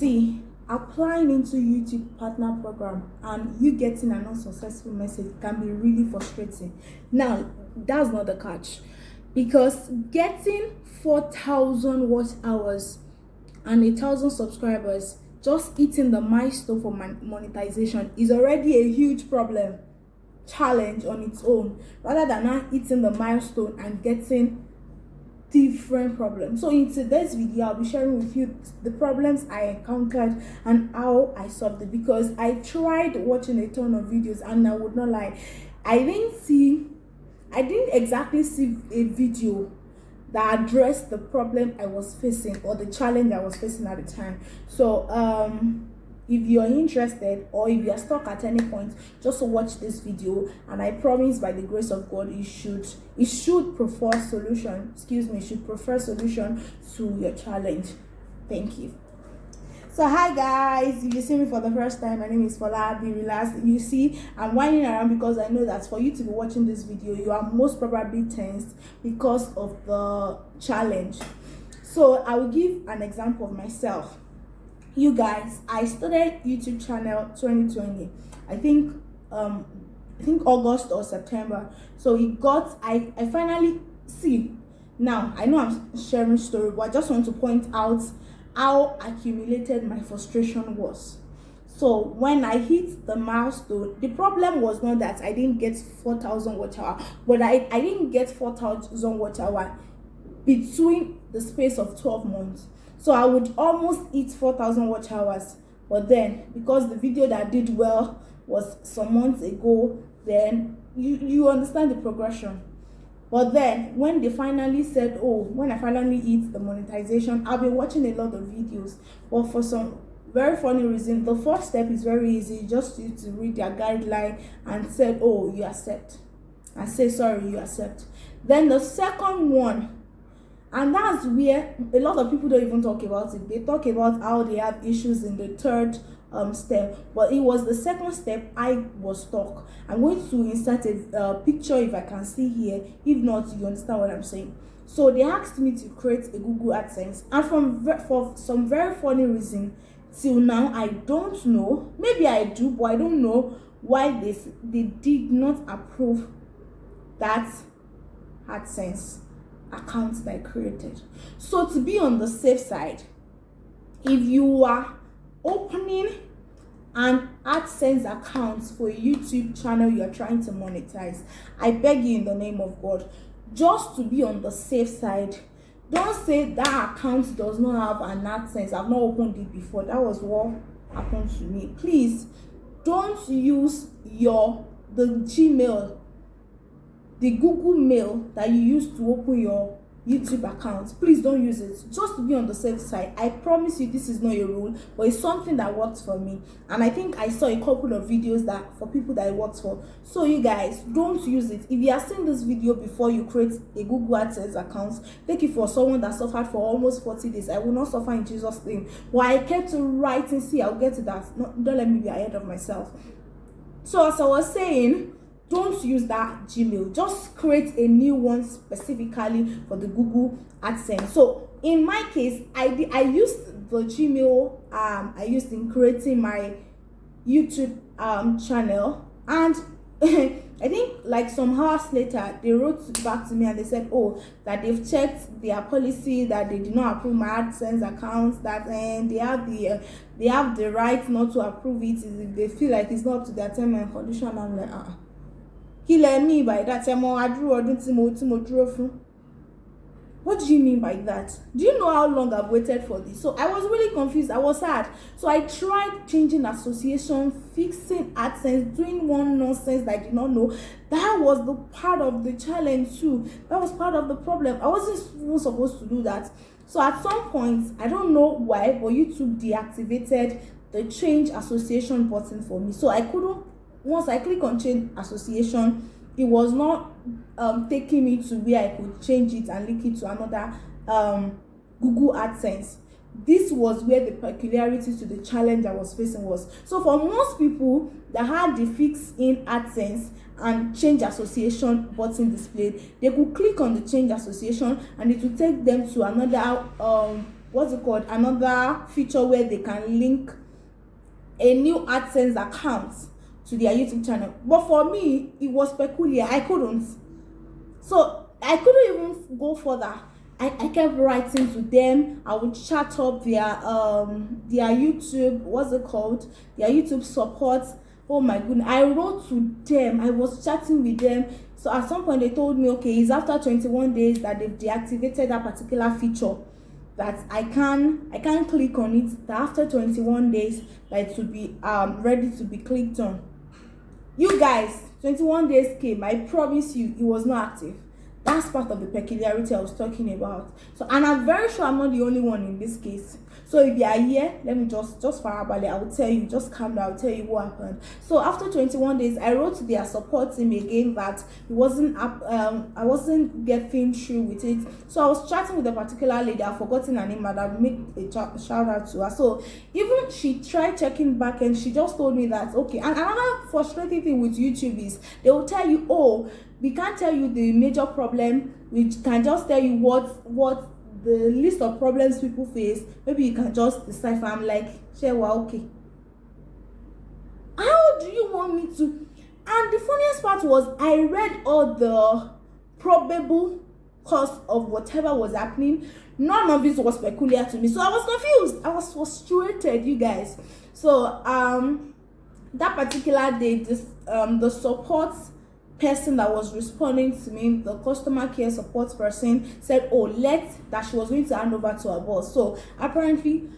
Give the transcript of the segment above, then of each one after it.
See, applying into YouTube partner program and you getting an unsuccessful message can be really frustrating. Now, that's not the catch, because getting 4,000 watch hours and 1,000 subscribers, just hitting the milestone for monetization is already a huge challenge on its own, rather than not hitting the milestone and getting different problems. So in today's video, I'll be sharing with you the problems I encountered and how I solved it, because I tried watching a ton of videos and I would not lie, I didn't exactly see a video that addressed the problem I was facing or the challenge I was facing at the time. So if you're interested, or if you're stuck at any point, just watch this video, and I promise by the grace of God it should prefer solution to your challenge. Thank you. So hi guys, if you see me for the first time, my name is Fola. Be relaxed. You see, I'm whining around because I know that for you to be watching this video, you are most probably tensed because of the challenge. So I will give an example of myself. You guys, I started YouTube channel 2020. I think August or September. So I finally see. Now I know I'm sharing story, but I just want to point out how accumulated my frustration was. So when I hit the milestone, the problem was not that I didn't get 4,000 watch hour, but I didn't get 4,000 watch hour between the space of 12 months. So I would almost hit 4,000 watch hours, but then because the video that did well was some months ago, then you understand the progression. But then when they finally said, when I finally hit the monetization, I've been watching a lot of videos, but for some very funny reason, the first step is very easy. Just you to read their guideline and said, you accept, and say sorry, you accept. Then the second one, and that's where a lot of people don't even talk about it. They talk about how they have issues in the third step, but it was the second step I was stuck. I'm going to insert a picture if I can see here. If not, you understand what I'm saying. So they asked me to create a Google AdSense, and for some very funny reason, till now I don't know. Maybe I do, but I don't know why they did not approve that AdSense account that I created. So to be on the safe side, if you are opening an AdSense account for a YouTube channel you are trying to monetize, I beg you in the name of God, just to be on the safe side, don't say that account does not have an AdSense. I've not opened it before. That was what happened to me. Please don't use the Gmail, the Google Mail that you use to open your YouTube account. Please don't use it, just to be on the safe side. I promise you this is not a rule, but it's something that works for me, and I think I saw a couple of videos that for people that it works for. So you guys, don't use it. If you are seeing this video before you create a Google AdSense account, take it for someone that suffered for almost 40 days. I will not suffer in Jesus' name. But I kept writing. See, I'll get to that. Don't let me be ahead of myself. So as I was saying, don't use that Gmail. Just create a new one specifically for the Google AdSense. So in my case, I used the Gmail I used in creating my YouTube channel, and I think like some hours later they wrote back to me and they said, that they've checked their policy, that they did not approve my AdSense account, that they have the right not to approve it if they feel like it's not up to their term and condition. I'm like, He let me by that. What do you mean by that? Do you know how long I've waited for this? So I was really confused. I was sad. So I tried changing association, fixing AdSense, doing one nonsense that I did not know. That was the part of the challenge too. That was part of the problem. I wasn't even supposed to do that. So at some point, I don't know why, but YouTube deactivated the change association button for me. So I couldn't. Once I click on change association, it was not taking me to where I could change it and link it to another Google AdSense. This was where the peculiarity to the challenge I was facing was. So for most people that had the fix in AdSense and change association button displayed, they could click on the change association and it will take them to another what's it called, another feature where they can link a new AdSense account to their YouTube channel. But for me, it was peculiar. I couldn't. So I couldn't even go further. I kept writing to them. I would chat up their YouTube, what's it called, their YouTube support. Oh my goodness, I wrote to them. I was chatting with them. So at some point they told me, okay, it's after 21 days that they've deactivated that particular feature, that I can click on it, that after 21 days that it will be ready to be clicked on. You guys, 21 days came. I promise you it was not active. That's part of the peculiarity I was talking about. So, and I'm very sure I'm not the only one in this case. So if you are here, let me just farabale, I will tell you, just calm down, I'll tell you what happened. So after 21 days, I wrote to their support team again that it wasn't up, I wasn't getting through with it. So I was chatting with a particular lady, I've forgotten her name, but I'll make a shout out to her. So even she tried checking back and she just told me that, okay, and another frustrating thing with YouTube is they will tell you, oh, we can't tell you the major problem, we can just tell you what the list of problems people face. Maybe you can just decipher. I'm like, sure, well, okay. How do you want me to? And the funniest part was I read all the probable cause of whatever was happening. None of it was peculiar to me, so I was confused. I was frustrated, you guys. So that particular day, the support person that was responding to me, the customer care support person, said, oh, that she was going to hand over to her boss. So apparently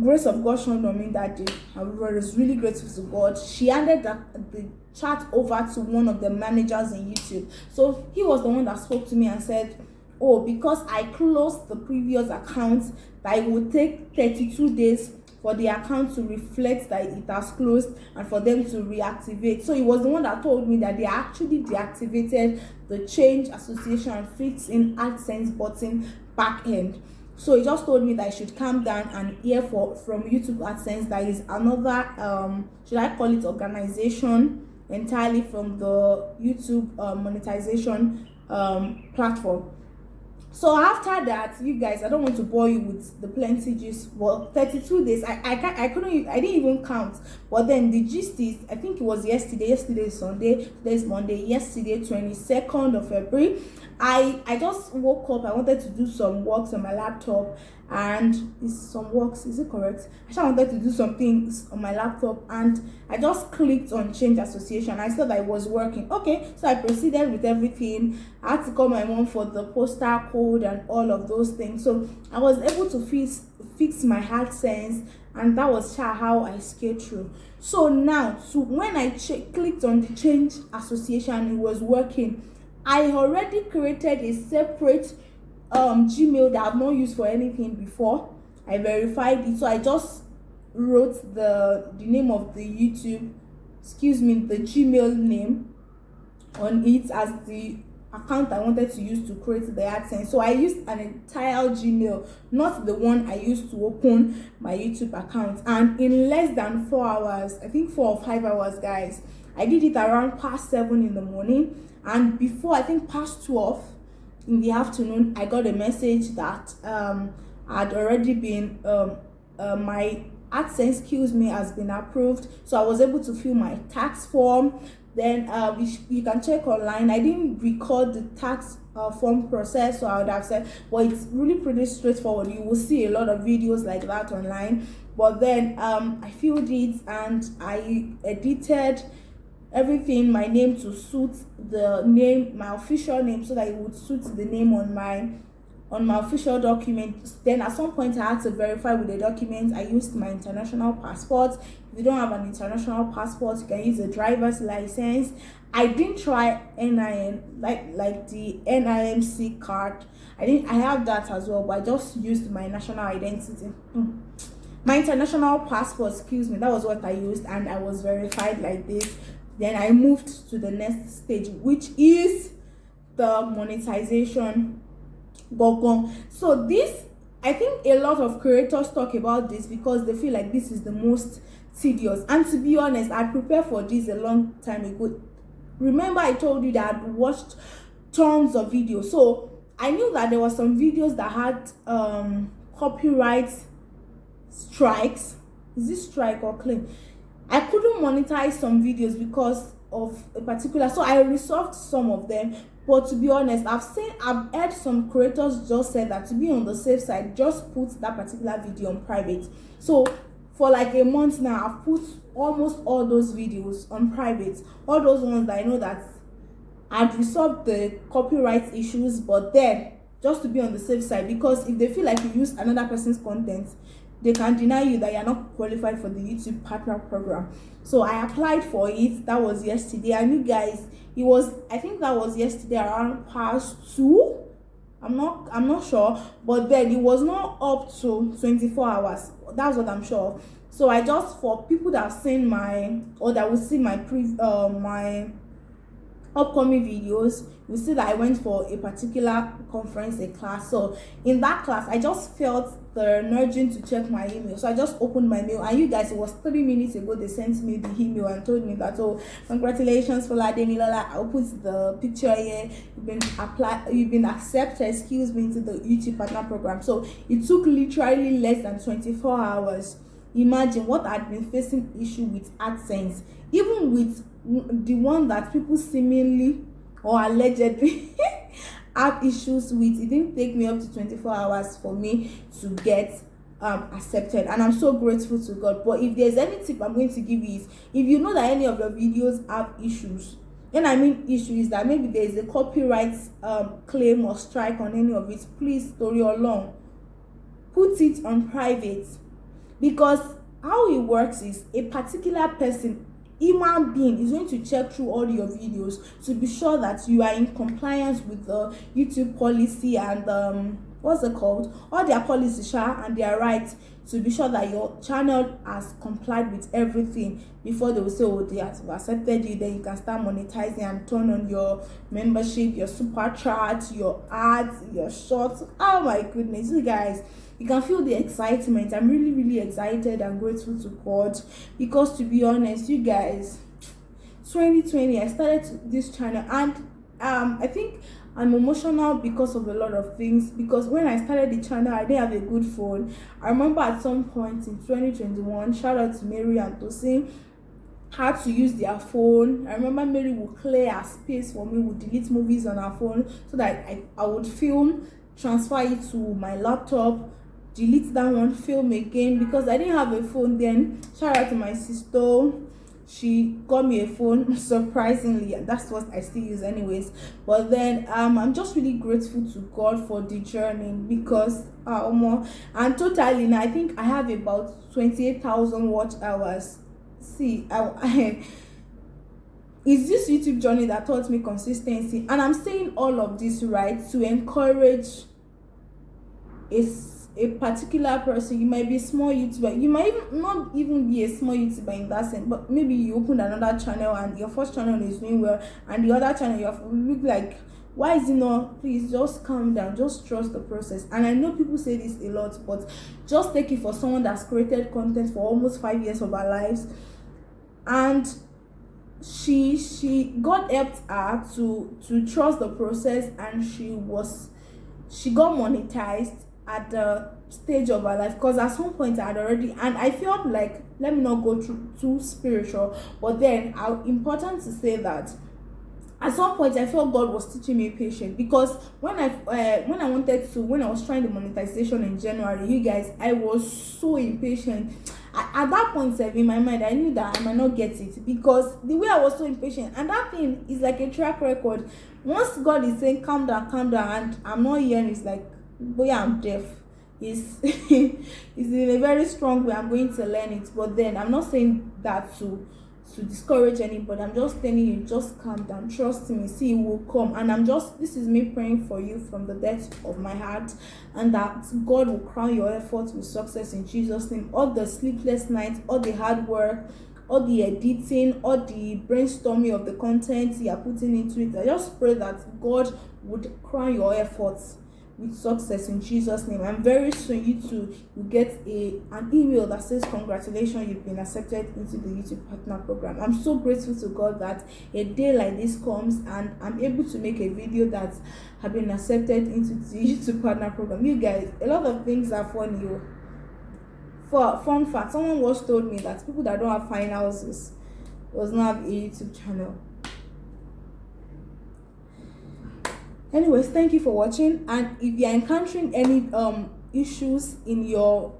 grace of God shone on me that day. I was really grateful to God. She handed the chat over to one of the managers in YouTube. So he was the one that spoke to me and said, oh, because I closed the previous account, that it would take 32 days for the account to reflect that it has closed and for them to reactivate. So it was the one that told me that they actually deactivated the change association and fix in AdSense button back end. So he just told me that I should calm down and hear from YouTube AdSense that is another should I call it organization entirely from the YouTube monetization platform. So after that, you guys, I don't want to bore you with the plenty gist. Well, 32 days, I didn't even count. But then the gist is, I think it was yesterday is Sunday, today is Monday, yesterday 22nd of February. I just woke up. I wanted to do some works on my laptop, and is it correct? I just wanted to do some things on my laptop, and I just clicked on change association. I saw that it was working. Okay, so I proceeded with everything. I had to call my mom for the postal code and all of those things. So I was able to fix my AdSense, and that was how I scaled through. So now, when I clicked on the change association, it was working. I already created a separate Gmail that I've not used for anything before. I verified it, so I just wrote the name of the YouTube, the Gmail name on it as the account I wanted to use to create the AdSense. So I used an entire Gmail, not the one I used to open my YouTube account. And in less than 4 hours, I think 4 or 5 hours, guys, I did it around past 7 in the morning. And before, I think past 12 in the afternoon, I got a message that had already been my AdSense has been approved. So I was able to fill my tax form. Then you can check online. I didn't record the tax form process, so I would have said, well, it's really pretty straightforward. You will see a lot of videos like that online. But then I filled it and I edited everything, my name to suit the name, my official name, so that it would suit the name on my official document. Then at some point I had to verify with the document. I used my international passport. If you don't have an international passport, you can use a driver's license. I didn't try NIN, like the NIMC card. I have that as well, but I just used my national identity. My international passport, that was what I used, and I was verified like this. Then I moved to the next stage, which is the monetization. So this, I think a lot of creators talk about this because they feel like this is the most tedious. And to be honest, I prepared for this a long time ago. Remember I told you that I'd watched tons of videos. So I knew that there were some videos that had copyright strikes. Is this strike or claim? I couldn't monetize some videos because of a particular, so I resolved some of them. But to be honest, I've heard some creators just said that to be on the safe side, just put that particular video on private. So for like a month now, I've put almost all those videos on private, all those ones that I know that I've resolved the copyright issues, but then just to be on the safe side, because if they feel like you use another person's content, they can deny you that you're not qualified for the YouTube partner program. So I applied for it. That was yesterday, and you guys, I think that was yesterday around past 2. I'm not sure, but then it was not up to 24 hours. That's what I'm sure of. So I just, for people that have seen that will see my my upcoming videos, you see that I went for a particular conference, a class. So in that class, I just felt the nudging to check my email. So I just opened my mail, and you guys, it was 3 minutes ago they sent me the email and told me that, oh, congratulations for Lademilola, I'll put the picture here, you've been accepted, excuse me, into the YouTube partner program. So it took literally less than 24 hours. Imagine what I'd been facing issue with ADSENSE, even with the one that people seemingly or allegedly have issues with. It didn't take me up to 24 hours for me to get accepted, and I'm so grateful to God. But if there's any tip I'm going to give you is, if you know that any of your videos have issues, and I mean issues that maybe there is a copyright claim or strike on any of it, please, story along, put it on private. Because how it works is, a particular person, human being, is going to check through all your videos to be sure that you are in compliance with the YouTube policy and what's it called, all their policies and their rights, to be sure that your channel has complied with everything before they will say, oh, they have accepted you, then you can start monetizing and turn on your membership, your super chat, your ads, your shorts. Oh my goodness, you guys, you can feel the excitement. I'm really, really excited and grateful to God, because to be honest, you guys, 2020 I started this channel, and I think I'm emotional because of a lot of things. Because when I started the channel, I didn't have a good phone. I remember at some point in 2021, shout out to Mary and Tosin, had to use their phone. I remember Mary would clear her space for me, would delete movies on her phone so that I would film, transfer it to my laptop, delete that one, film again, because I didn't have a phone then. Shout out to my sister, she got me a phone, surprisingly, and that's what I still use anyways. But then I'm just really grateful to God for the journey, because and totally now I think I have about 28,000 watch hours. See, it's this YouTube journey that taught me consistency, and I'm saying all of this right to encourage a particular person. You might be a small YouTuber, you might not even be a small YouTuber in that sense, but maybe you opened another channel and your first channel is doing well, and the other channel you look like, why is it not? Please just calm down, just trust the process. And I know people say this a lot, but just take it for someone that's created content for almost 5 years of her lives, and she God helped her to trust the process, and she got monetized at the stage of her life. Because at some point I had already, and I felt like, let me not go through too spiritual, but then important to say that at some point I felt God was teaching me patience. Because when I was trying the monetization in January, you guys, I was so impatient. At that point in my mind, I knew that I might not get it, because the way I was so impatient, and that thing is like a track record. Once God is saying calm down, and I'm not hearing, it's like, boy, I'm deaf. It's in a very strong way. I'm going to learn it, but then I'm not saying that to discourage anybody. I'm just telling you, just calm down, trust me, see, it will come. And this is me praying for you from the depth of my heart, and that God will crown your efforts with success in Jesus' name. All the sleepless nights, all the hard work, all the editing, all the brainstorming of the content you are putting into it, I just pray that God would crown your efforts with success in Jesus' name. And very soon YouTube will get an email that says congratulations, you've been accepted into the YouTube Partner Program. I'm so grateful to God that a day like this comes and I'm able to make a video that have been accepted into the YouTube Partner Program. You guys, a lot of things are funny. For fun fact, someone once told me that people that don't have fine houses does not have a YouTube channel. Anyways, thank you for watching, and if you are encountering any issues in your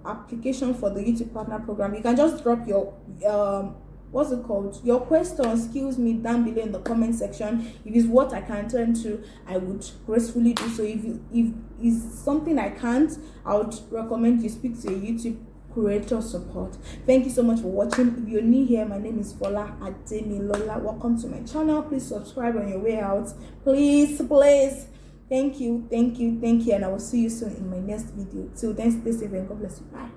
application for the YouTube Partner Program, you can just drop your what's it called, your questions, down below in the comment section. If it's what I can turn to, I would gracefully do so. If it's something I can't, I would recommend you speak to a YouTube creator support. Thank you so much for watching. If you're new here, my name is Fola Ademilola. Welcome to my channel. Please subscribe on your way out, please. Thank you, and I will see you soon in my next video. Till then, stay safe and God bless you. Bye.